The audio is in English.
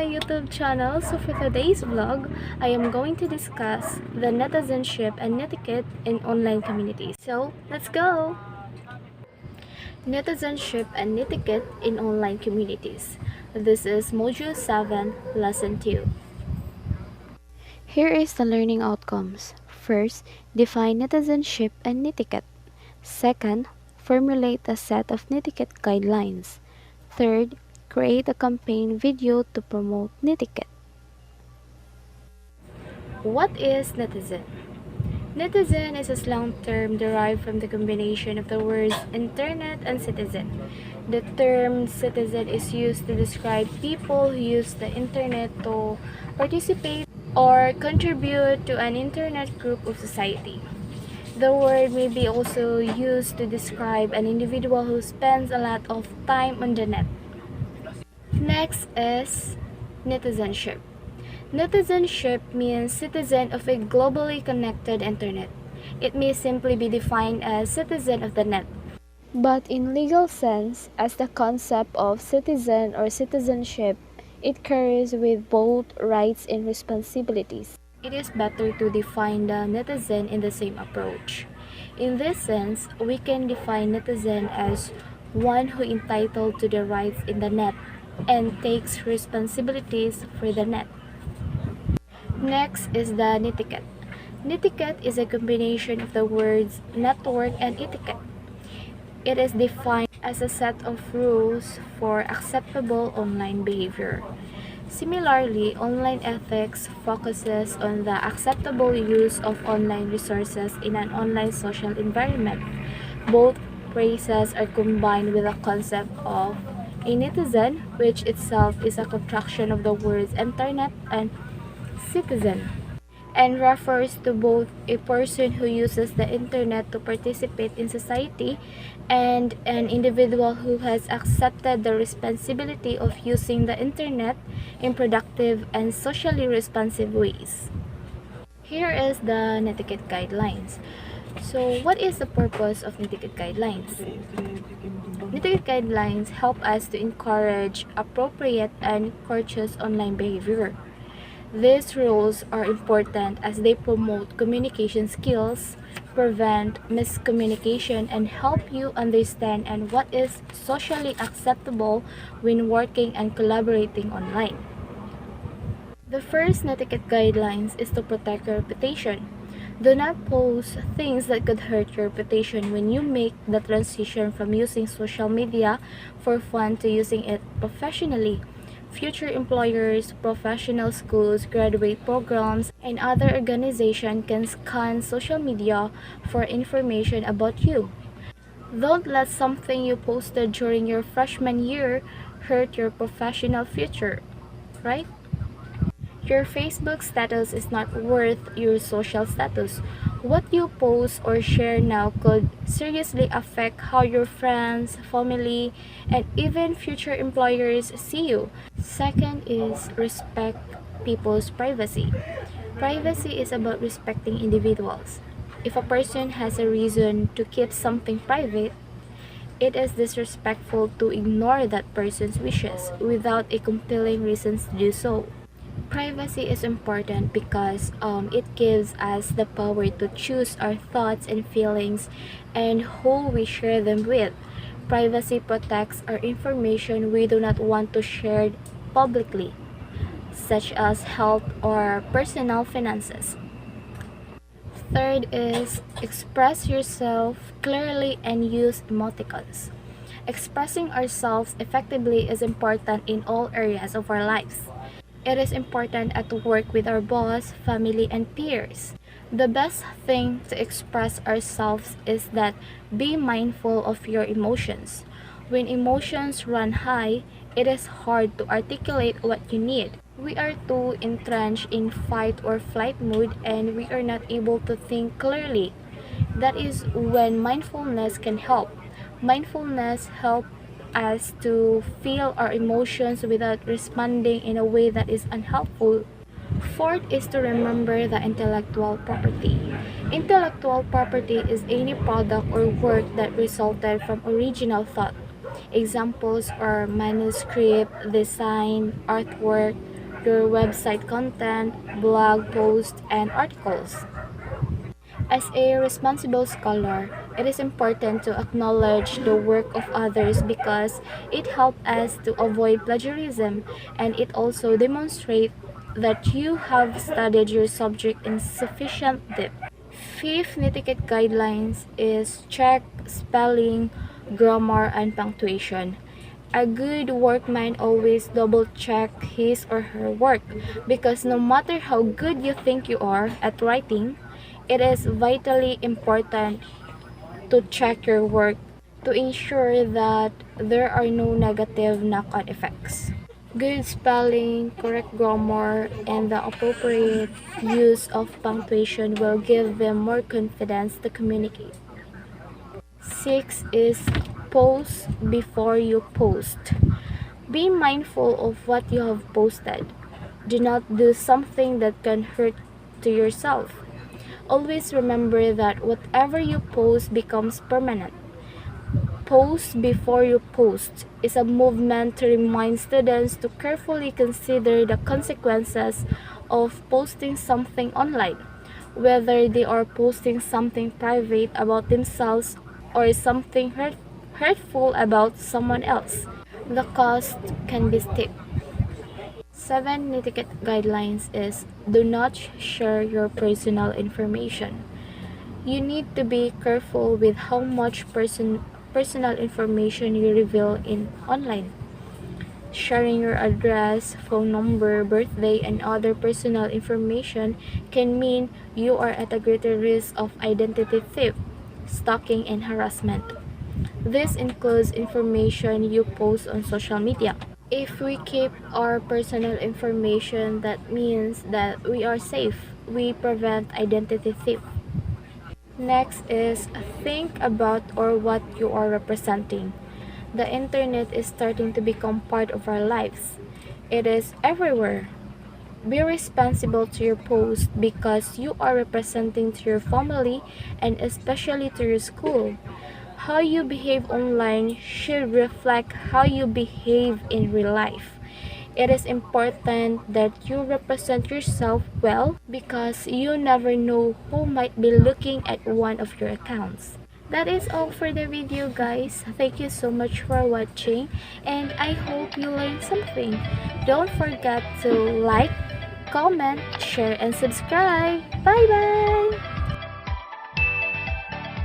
my YouTube channel. So for today's vlog, I am going to discuss the netizenship and netiquette in online communities. So let's go! Netizenship and netiquette in online communities. This is Module 7, Lesson 2. Here is the learning outcomes. First, define netizenship and netiquette. Second, formulate a set of netiquette guidelines. Third, create a campaign video to promote netiquette. What is netizen? Netizen is a slang term derived from the combination of the words internet and citizen. The term citizen is used to describe people who use the internet to participate or contribute to an internet group of society. The word may be also used to describe an individual who spends a lot of time on the net. Next is netizenship. Netizenship means citizen of a globally connected internet. It may simply be defined as citizen of the net. But in legal sense, as the concept of citizen or citizenship, it carries with both rights and responsibilities. It is better to define the netizen in the same approach. In this sense, we can define netizen as one who entitled to the rights in the net and takes responsibilities for the net. Next is the netiquette. Netiquette is a combination of the words network and etiquette. It is defined as a set of rules for acceptable online behavior. Similarly, online ethics focuses on the acceptable use of online resources in an online social environment. Both phrases are combined with the concept of a netizen, which itself is a contraction of the words internet and citizen, and refers to both a person who uses the internet to participate in society and an individual who has accepted the responsibility of using the internet in productive and socially responsive ways. Here is the netiquette guidelines. So, what is the purpose of netiquette guidelines? Netiquette guidelines help us to encourage appropriate and courteous online behavior. These rules are important as they promote communication skills, prevent miscommunication, and help you understand and what is socially acceptable when working and collaborating online. The first netiquette guidelines is to protect your reputation. Do not post things that could hurt your reputation when you make the transition from using social media for fun to using it professionally. Future employers, professional schools, graduate programs, and other organizations can scan social media for information about you. Don't let something you posted during your freshman year hurt your professional future, right? Your Facebook status is not worth your social status. What you post or share now could seriously affect how your friends, family, and even future employers see you. Second is respect people's privacy. Privacy is about respecting individuals. If a person has a reason to keep something private, it is disrespectful to ignore that person's wishes without a compelling reason to do so. Privacy is important because it gives us the power to choose our thoughts and feelings and who we share them with. Privacy protects our information we do not want to share publicly, such as health or personal finances. Third is express yourself clearly and use emoticons. Expressing ourselves effectively is important in all areas of our lives. It is important at work with our boss, family, and peers. The best thing to express ourselves is that be mindful of your emotions. When emotions run high, it is hard to articulate what you need. We are too entrenched in fight or flight mode and we are not able to think clearly. That is when mindfulness can help. Mindfulness helps us to feel our emotions without responding in a way that is unhelpful. Fourth is to remember the intellectual property. Intellectual property is any product or work that resulted from original thought. Examples are manuscript, design, artwork, your website content, blog posts, and articles. As a responsible scholar, it is important to acknowledge the work of others because it helps us to avoid plagiarism, and it also demonstrates that you have studied your subject in sufficient depth. Fifth netiquette guidelines is check spelling, grammar, and punctuation. A good workman always double check his or her work because no matter how good you think you are at writing, it is vitally important to check your work to ensure that there are no negative knock-on effects. Good spelling, correct grammar, and the appropriate use of punctuation will give them more confidence to communicate. 6 is post before you post. Be mindful of what you have posted. Do not do something that can hurt to yourself. Always remember that whatever you post becomes permanent. Post before you post is a movement to remind students to carefully consider the consequences of posting something online, whether they are posting something private about themselves or something hurtful about someone else. The cost can be steep. 7 netiquette guidelines is do not share your personal information. You need to be careful with how much personal information you reveal in online. Sharing your address, phone number, birthday, and other personal information can mean you are at a greater risk of identity theft, stalking, and harassment. This includes information you post on social media. If we keep our personal information, that means that we are safe. We prevent identity theft. Next is think about or what you are representing. The internet is starting to become part of our lives. It is everywhere. Be responsible to your post because you are representing to your family and especially to your school. How you behave online should reflect how you behave in real life. It is important that you represent yourself well because you never know who might be looking at one of your accounts. That is all for the video, guys. Thank you so much for watching and I hope you learned something. Don't forget to like, comment, share, and subscribe. Bye bye!